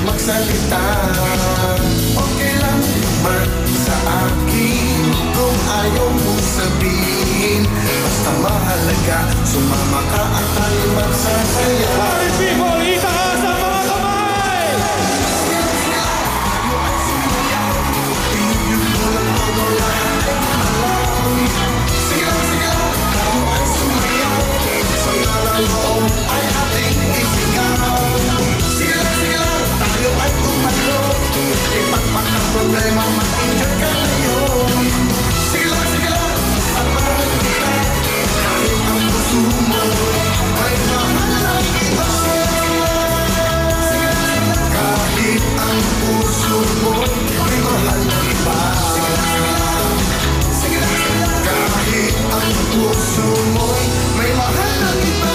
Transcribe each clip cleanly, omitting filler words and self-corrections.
magsalita. Okay lang man sa akin kung ayaw mong sabihin. Basta mahalaga, sumama ka at tayo magsasaya. Party people, itaas ang mga kamay! Pinigil mo lang todo lahat ay alam. Sige lang, tayo ay sumayaw. Sa nalalaw ay ating isigaw. Sige lang, tayo ay tumalo. Ipagpag ang problema, mag-enjoy ka ngayon. Sige lang, amahan kita. Kahit ang puso mo ay mahal ang iba. Kahit ang puso mo ay mahal ang iba. Kahit ang puso mo may mahal ang iba.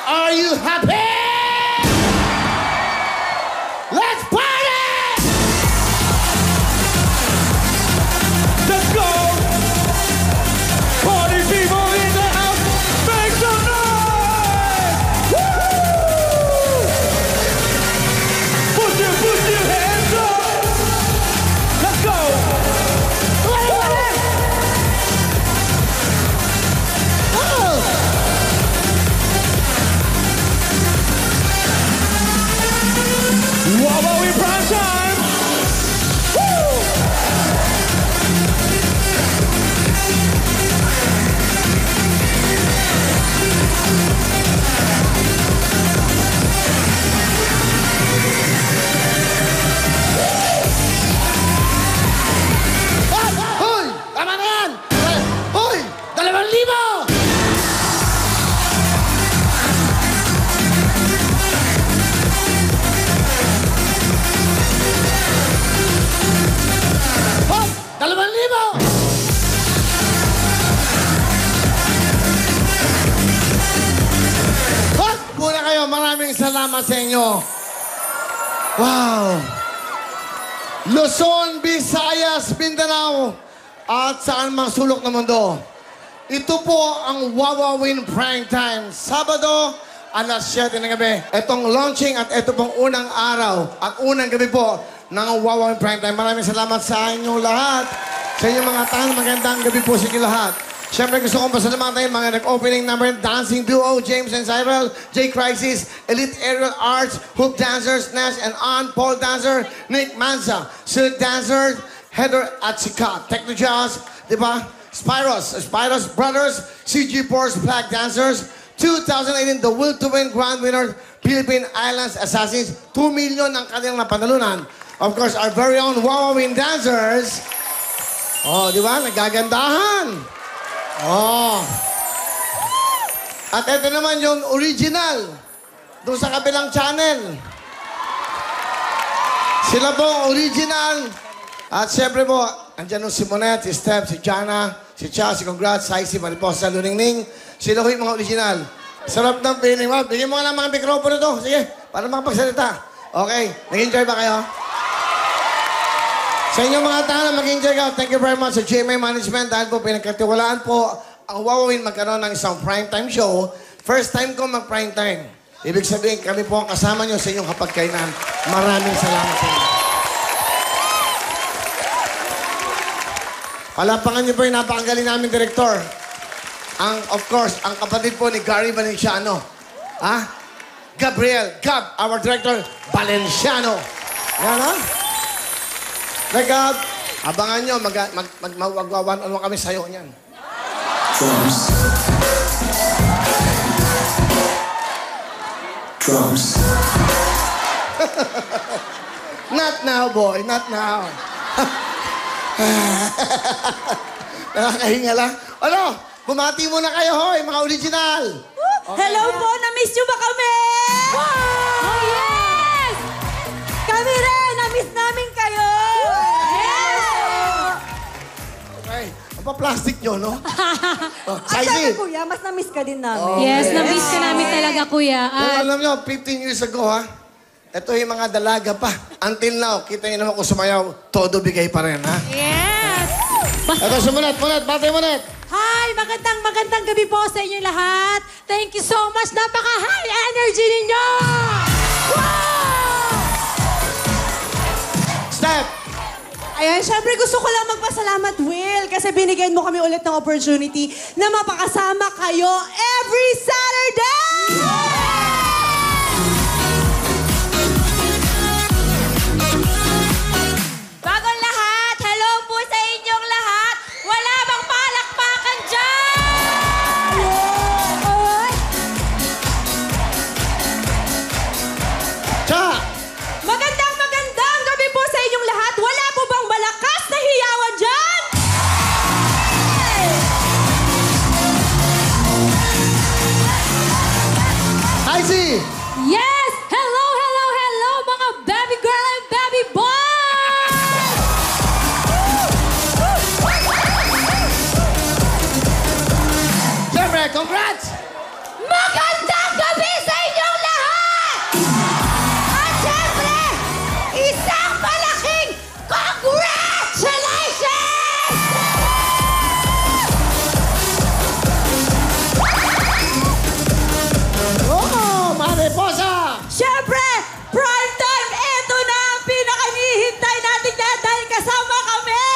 Are you happy? Let's party! Let's go! Party people in the house, make some noise! Woo! Put your hands up! Let's go! Wow, in prime time! Woo! Hoy! Tama na yan! Hoy! 2,000! Hop! 2,000! Hop! Muna kayo, maraming salamat sa inyo. Wow! Luzon, Visayas, Mindanao, at saan mang sulok ng mundo. Ito po ang Wawawin Prime Time. Sabado, alas 7 ng gabi. Itong launching at ito pong unang araw at unang gabi po ng Wawawin Prime Time. Maraming salamat sa inyong lahat. Sa inyong mga tangang magandang gabi po sa inyo lahat. Siyempre gusto kong pasalamatan yung mga nag-opening number, Dancing Duo, James and Cyril, J Crisis, Elite Aerial Arts, Hoop Dancers, Nash and On, Paul Dancer, Nick Manza, Silk Dancer, Heather at Sikat, Techno Jazz, di ba? Spyros Brothers, CG Force Flag Dancers, 2018 The Will to Win Grand Winner, Philippine Islands Assassins, 2 million ang kanilang napanalunan. Of course, our very own Wawawin Dancers. Oh, di ba? Nagagandahan. Oh. At ito naman yung original. Doon sa kabilang channel. Sila po, original. At siyempre po, andyan yung si Monette, si Steph, si Jana, si Cha, si Congrats, si Mariposa, Luningning. Sila ko yung mga original. Sarap ng feeling mo. Bigyan mo nga lang mga mikropono to. Sige, para makapagsalita. Okay, nag-enjoy ba kayo? Sa inyong mga tanong, mag-enjoy ka. Thank you very much sa GMA Management dahil po pinagkatiwalaan po ang Wawawin magkaroon ng isang primetime show. First time ko mag-primetime. Ibig sabihin, kami po ang kasama nyo sa inyong kapagkainan. Maraming salamat sa inyo. Palapakan niyo po yung napakagaling namin direktor. Of course, ang kapatid po ni Gary Valenciano. Gabriel, Gab, our director, Valenciano. Yan, ha? Gab, abangan nyo, magwagwawan kami sa'yo niyan. Drums. Not now, boy. Not now. Nakakahinga lang. Ano? Bumati muna kayo, hoy, mga original. Okay. Hello po, na-miss nyo ba kami? Wow! Oh, yes! Kami rin, na-miss namin kayo. Yes! Okay. pa-plastic nyo, no? Oh, At syempre, Saisi. kuya, mas na-miss ka din namin. Yes, na-miss ka namin talaga, kuya. Kung At alam nyo, 15 years ago, ha? Ito yung mga dalaga pa. Until now, kita nyo naman kung sumayaw, todo bigay pa rin, ha? yes! Ito, sumunod, bate munat. Hi! Magandang gabi po sa inyo lahat. Thank you so much. Napaka-high energy ninyo! Wow! Step! Ayan, syempre gusto ko lang magpasalamat, Will, kasi binigyan mo kami ulit ng opportunity na mapakasama kayo every Saturday! Bagong lahat, hello po sa inyong lahat. Wala bang palakpakan dyan? Cha! Magandang gabi po sa inyong lahat. Wala po bang malakas na hiyawan dyan? Saisi! Yes! Hello, mga baby girl and baby boy! Siyempre, congrats! Magandang gabi sa inyong lahat! At syempre, isang malaking congratulations! Oh, mariposa! Syempre, prime time, eto na ang pinakanihintay natin yan dahil kasama kami!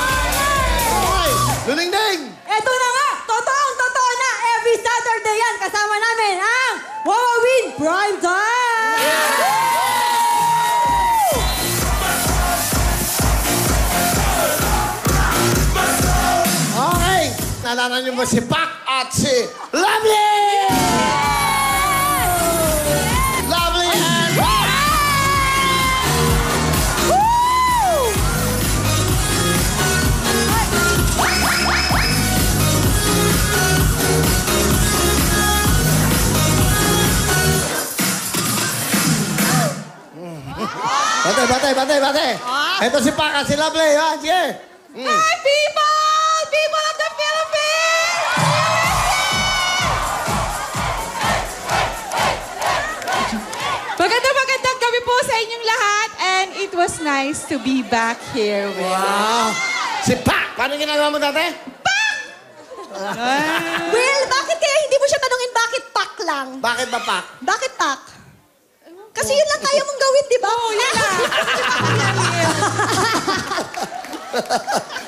Okay, luningding! Eto na nga, totoo na, every Saturday yan, kasama namin ang Wawawin Prime Time! Okay, nalala niyo ba si Pac at si Lovely? Lovely and Pac! Bate. Ito si Pac at si Lovely, ha? Sige. Hi, people! People of the Philippines! Magandang gabi po sa inyong lahat and it was nice to be back here with... Wow! Si Pac! Paano ginagawa mo dati? Will, bakit kaya hindi mo siya tanungin bakit pak lang? Bakit ba Pac? Bakit pak? Kasi yun lang kaya mong gawin, di ba? Oo, yun lang.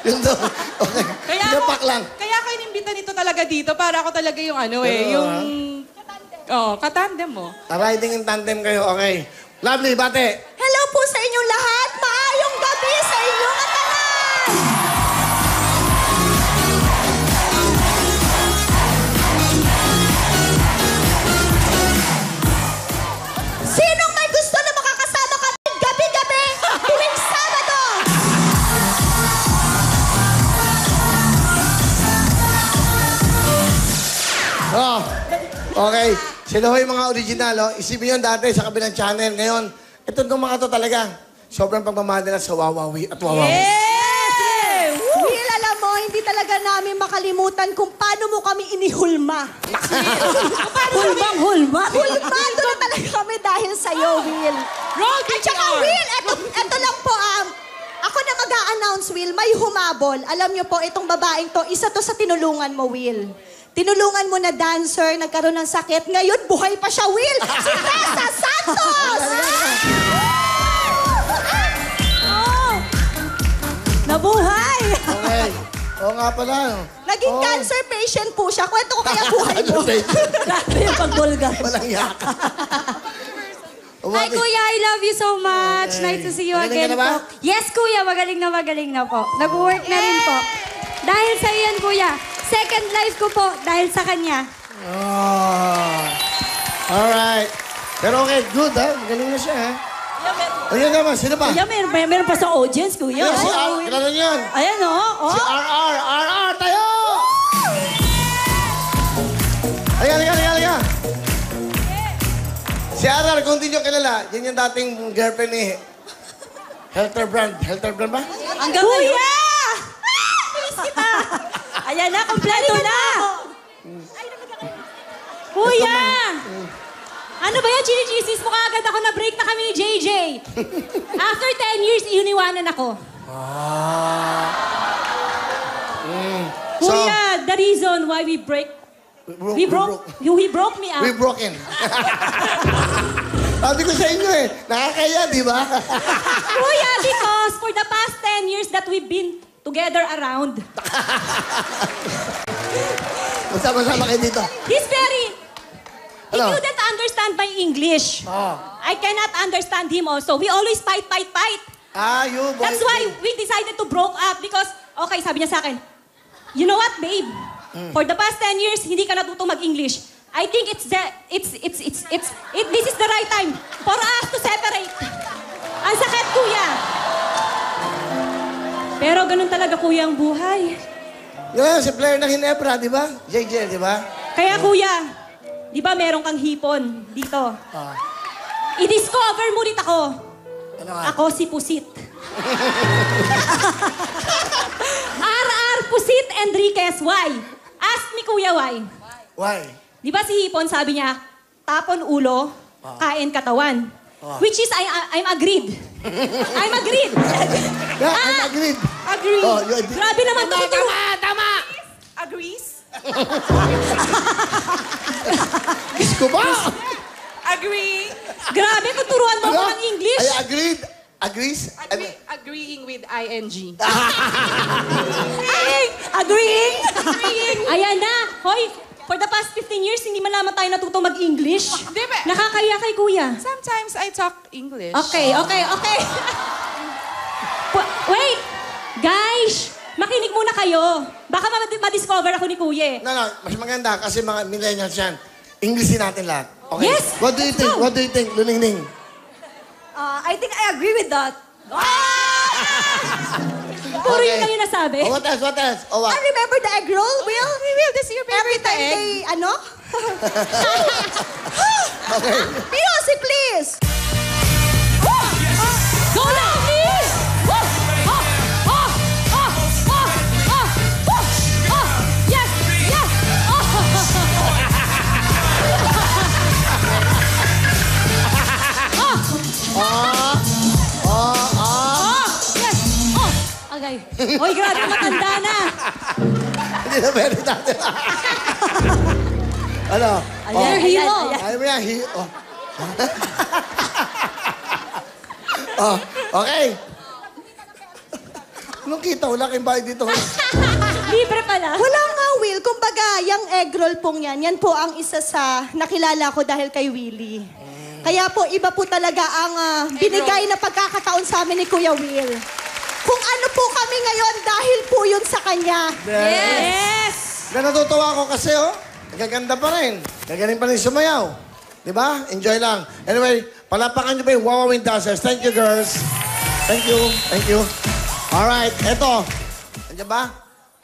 Yun daw. Okay. Kaya Hindi, ako, Pac lang. kaya ako inimbita nito talaga dito para ako talaga yung ano yung... katandem mo. Riding in tandem kayo, okay. Lovely, bate. Hello po sa inyong lahat. Maayong gabi sa inyong katanan. Sinong may gusto na makakasama kami gabi-gabi tuwing Sabado? Oh, okay. Sila ho yung mga original, oh. Isipin yun dati sa kabilang channel. Ngayon, itong mga to talaga. Sobrang pagmamahal nila sa Wawawi at Wawawi. Yes! Will, alam mo, hindi talaga namin makalimutan kung paano mo kami inihulma. Hulma? Hulmado na talaga kami dahil sa'yo, Will. At saka, Will, eto lang po, ako na mag-a-announce, Will, may humabol. Alam niyo po, itong babaeng to, isa to sa tinulungan mo, Will. Tinulungan mo na dancer, nagkaroon ng sakit. Ngayon, buhay pa siya, Will! Si Tessa Santos! Oh! Nabuhay! Okay. Oo nga pala. Naging Oo. cancer patient po siya. Kwento ko kaya buhay mo. Grabe yung pagbulga. Walang yaka. Hi, Kuya. I love you so much. Okay. Nice to see you Magaling ka again na ba? po. Yes, Kuya. Magaling na po. Nag-work na rin po. Dahil sa yan, Kuya. Second life ko po dahil sa kanya. Oh. Alright. Pero okay, good ha. Magaling na siya ha. Ayan naman, sino pa? Kuya, meron pa sa audience, Kuya. Ayan, si R. Kilala niyo yun? Ayan, oh. Si RR tayo! Halika. Si Si Arar, kung hindi nyo kilala, yan yung dating girlfriend ni Helter Brand. Helter Brand ba? Hanggang Kuya! Miss kita! Ayan na, kompleto na! Kuya! Ano ba yan? Chinichisis mo kaagad ako na break na kami ni JJ. After 10 years, iniwanan ako. So, Kuya, the reason why we broke me up. We broken. Sabi ko sa inyo eh, nakakaya, di ba? Kuya, because for the past 10 years that we've been together around, Masama-sama kayo dito. he's very... He Ano? couldn't understand my English. Oh. I cannot understand him also. We always fight. You boy. That's why we decided to broke up because, okay, sabi niya sa akin, you know what, babe? For the past 10 years, hindi ka natutong mag-English. I think this is the right time for us to separate. Ang sakit, kuya. Pero ganun talaga, kuya, ang buhay. Yun, si player ng Hinebra, di ba? JJ, di ba? Kaya, kuya, di ba meron kang hipon dito? I-discover mo rin ako. Ano nga? Ako si Pusit. R.R. Pusit Enriquez, why? Ask me, kuya, why? Why? Di ba si Hipon, sabi niya, tapon ulo, kain katawan. Which is, I'm agreed. I'm agreed. Yeah, I'm agreed. Agree. Oh, you agree. Grabe naman tuturo. Tama! Agrees? Diyos ko ba? Agree. Grabe, tuturuan mo ako ng English. I agreed. Agrees? Agreeing with ing. Agreeing. Ayan na. Hoy, for the past 15 years, hindi man lamang tayo natutong mag-English. Di ba? Nakakaya kay kuya. Sometimes I talk English. Okay. Wait! Guys, makinig muna kayo. Baka ma-discover ako ni kuya. No, mas maganda kasi mga millennials yan. Englishin natin lahat. Okay? Yes! What do you think? What do you think, Luningning? I think I agree with that. Puro yun lang yung nasabi. Oh, what else? What else? Oh, what? I remember the egg roll, Will? This is your Every favorite time egg. they, ano? Okay. Beyonce, please! Go lang, please! Yes! Yes! Okay. Hoy, grabe, matanda na. Hindi na pwede natin. Ano? Ayan, hero. Ayaw mo yan, oh. Oh, okay. Anong kita? Wala kayong bayad dito. Libre pala. Wala nga, Will. Kumbaga, yung egg roll pong yan po ang isa sa nakilala ko dahil kay Willie. Kaya po, iba po talaga ang binigay na pagkakataon sa amin ni Kuya Will. Kung ano po kami ngayon dahil po yun sa kanya. Yes! Na natutuwa ako kasi, oh. Nagaganda pa rin. Gagaling pa rin sumayaw. Di ba? Enjoy lang. Anyway, palapakan niyo pa yung Wowowing Dancers. Thank you, girls. Thank you. Thank you. Alright, eto. Andiyan ba?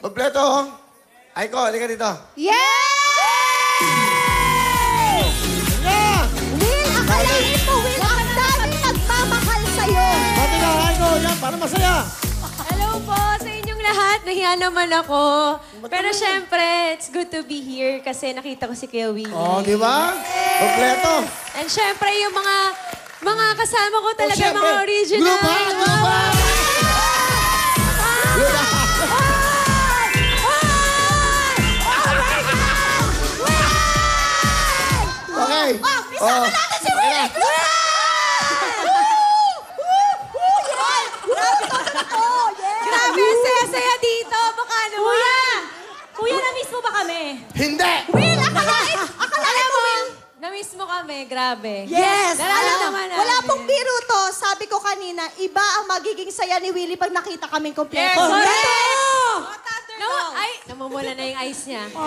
Kompleto, oh. Aiko, halika dito. Yay! Yeah! Will, akalain mo, Will, ang dami nagmamahal sa'yo. Pati ka, Aiko. Yan, para masaya. Hello po sa inyong lahat. Nahiya naman ako. Pero syempre, it's good to be here kasi nakita ko si Kuya Willie. Oh, di ba? Kompleto. And syempre, yung mga kasama ko talaga, syempre, mga original. group hug, group hug. Group hug. Okay. Isama natin si Will! Grabe, saya-saya dito. Baka naman. Kuya, na-miss mo ba kami? Hindi. Will, akalain mo, Will. Na-miss mo kami, grabe. Yes! Nalala Alam, naman namin. wala pong biro to. Sabi ko kanina, iba ang magiging saya ni Willie pag nakita kaming kompleto. Namumula na yung eyes niya. Oh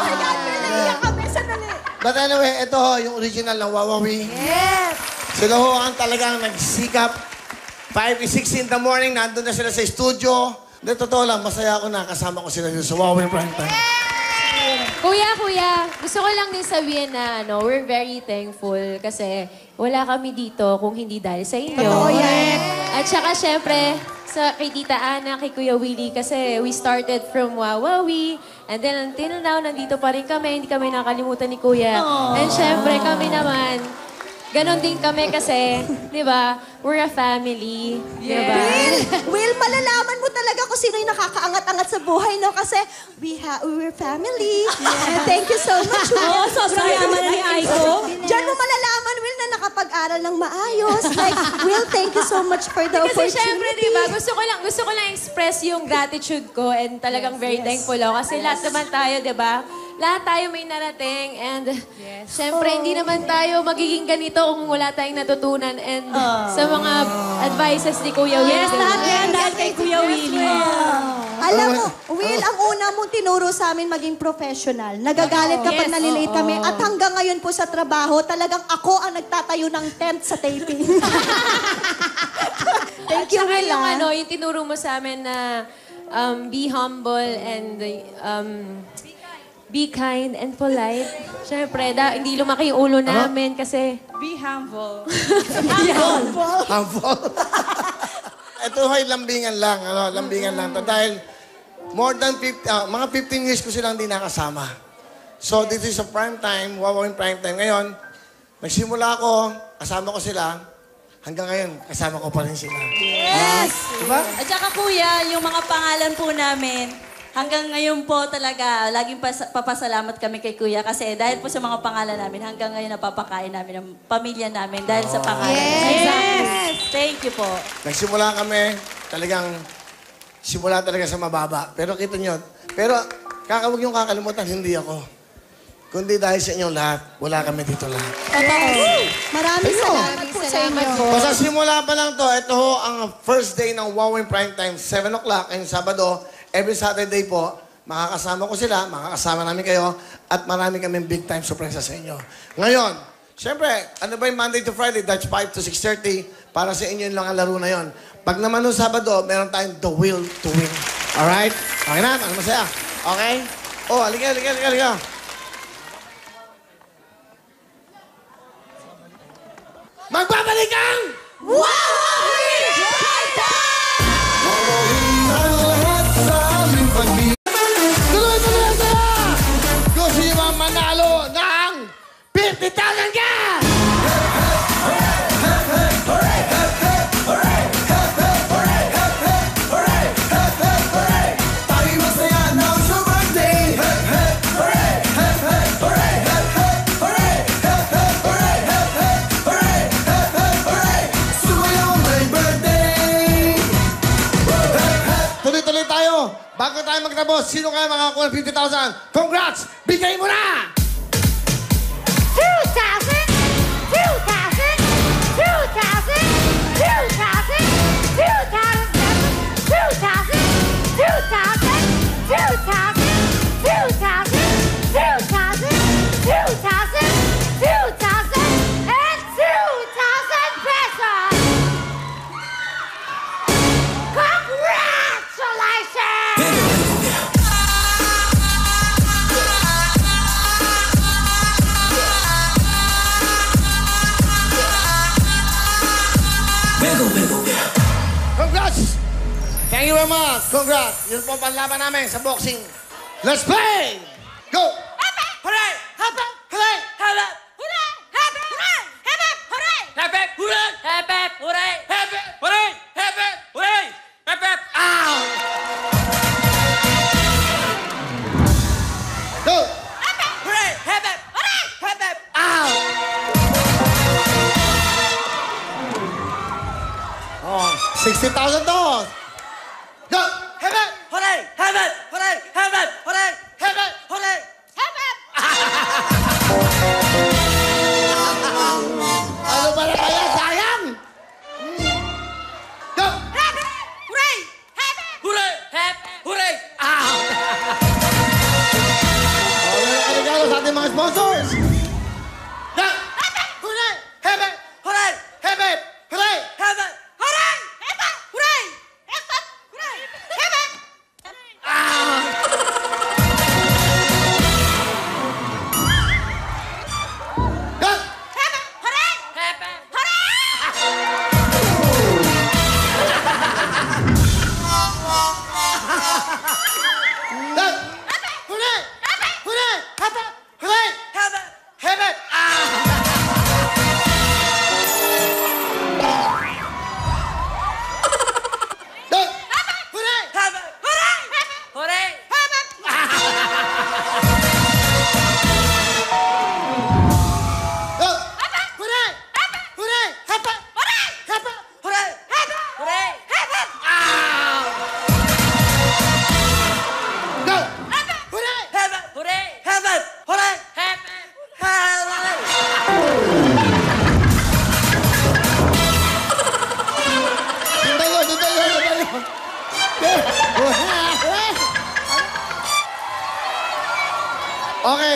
my God, Will, naiyak kami. Sandali. But anyway, ito ho, yung original ng Wawawi. Yes! Sila ho ang talagang nagsikap. 5:16 in the morning, nandun na sila sa studio. Hindi, totoo lang, masaya ako na kasama ko sila dito sa Wawawi Prime Time. Kuya, gusto ko lang din sabihin na we're very thankful kasi wala kami dito kung hindi dahil sa inyo. Totoo yan. At saka syempre, kay Tita Ana, kay Kuya Willie, kasi we started from Wawawi. And then until now, nandito pa rin kami. Hindi kami nakalimutan ni Kuya. And syempre, kami naman, ganon din kami kasi, di ba, we're a family. Di ba? Will, malalaman mo talaga kung sino yung nakakaangat-angat sa buhay, no? Kasi we're family. And thank you so much, Will. Oo, sobrang yaman na ni Aiko. Diyan mo malalaman, Will, na nakapag-aral ng maayos. Like, Will, thank you so much for the Kasi opportunity. syempre, di ba, gusto ko lang express yung gratitude ko and talagang very thankful ako. Kasi lahat naman tayo, di ba? Lahat tayo may narating and syempre, hindi naman tayo magiging ganito kung wala tayong natutunan and sa mga advices ni Kuya Will. Yes, lahat yan dahil kay Kuya Willie. Alam mo, Will, ang una mong tinuro sa amin maging professional. Nagagalit kapag nalilate kami. At hanggang ngayon po sa trabaho, talagang ako ang nagtatayo ng tent sa taping. Thank you, Tsaka Will. yung yung tinuro mo sa amin na be humble and be kind and polite. Syempre, hindi lumaki yung ulo namin kasi Be humble. Harmful. Ito ay lambingan lang, lambingan lang to. Dahil more than mga 15 years ko silang hindi nakasama. So this is a prime time, Wawawin prime time. Ngayon, nagsimula ako, kasama ko sila. Hanggang ngayon, kasama ko pa rin sila. Yes! Diba? At saka kuya, yung mga pangalan po namin, hanggang ngayon po talaga, laging papasalamat kami kay kuya kasi dahil po sa mga pangalan namin, hanggang ngayon napapakain namin ang pamilya namin dahil sa pangalan. Yes! Thank you po. Nagsimula kami, talagang simula talaga sa mababa. Pero kita nyo, pero huwag niyong kakalimutan, hindi ako. Kundi dahil sa inyong lahat, wala kami dito lahat. Maraming salamat po sa inyo. Basta simula pa lang to, ito ho ang first day ng Wawin Prime Time, 7 o'clock, ngayong Sabado. Every Saturday po, makakasama ko sila, makakasama namin kayo, at marami kaming big time surprise sa inyo. Ngayon, syempre, ano ba yung Monday to Friday? That's 5 to 6:30. Para sa inyo lang ang laro na yon. Pag naman noong Sabado, meron tayong The Will to Win. Alright? Okay na? Ano masaya? Okay? Oh, halika. Magbabalik ang Wawawin ang lahat sa aming pag-ibig. Tuloy na sila! Gusto nyo ba manalo ng 50,000 ka? Tayo'y masaya now sa birthday. Sumayaw may birthday. Tuloy-tuloy tayo. Bago tayo magtapos, sino kaya makakuha ng 50,000? Congrats! Bigay mo na! 2,000 pesos! Congratulations! Congrats! Thank you very much. Congrats. Yun po ang panlaban namin sa boxing. Let's play! Go! Hooray! Hooray! Hooray! Hooray! Go! Oh, 60,000 to! Go! Ano ba na kaya? Sayang! Go! Oh, meron ka regalo sa ating mga sponsors! Go! Hooray! Hebe! Hooray! Hebe! Hooray!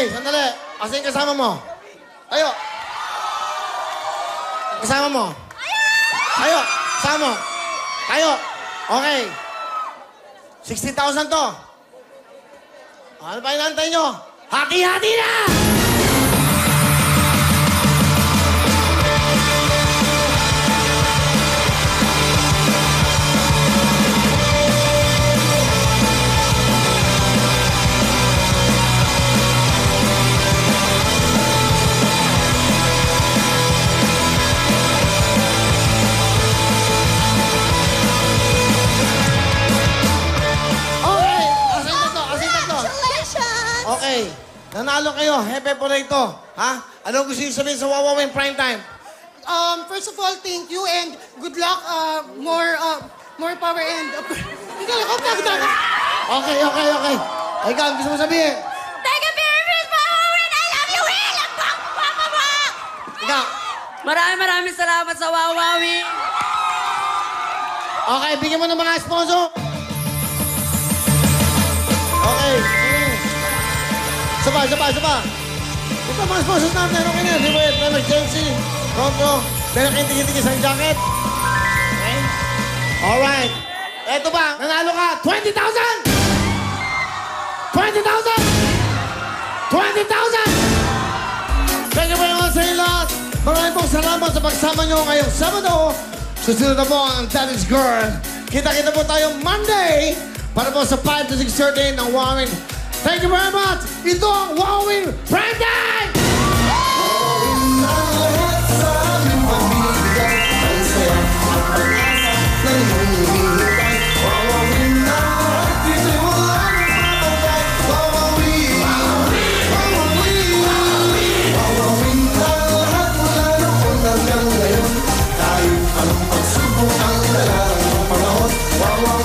Okay, sandali. Asan yung kasama mo? Tayo. Kasama mo? Tayo. Kasama mo? Tayo. Okay. 60,000 to. Ano pa inantay nyo? Hati-hati na! Okay. Asan tatlo? Asan tatlo? Congratulations! Okay. Nanalo kayo. Hepe po na ito. Ha? Ano gusto nyo sabihin sa Wawa Win Prime Time? First of all, thank you and good luck. More power and... Okay. Ikaw, gusto mo sabihin? Thank you very much, Wawa Win! I love you, Will! Ang bang mo! Ikaw. Maraming salamat sa Wawawi. Okay, bigyan mo ng mga sponsor. Okay. Saba. Ito mga sponsors natin. Okay na. Di ba? Emergency. Pronto. Meron kayong tigil-tigil sa jacket. Okay. Alright. Eto ba? Nanalo ka. 20,000! 20,000! 20,000! Thank you very much sa inyo lahat. Maraming pong salamat sa pagsama nyo ngayong Sabado. Susunod na po ang Daddy's Girl. Kita-kita po tayo Monday para po sa 5 to 6:30 ng Wawin. Thank you very much. Ito ang Wawin Prime Time!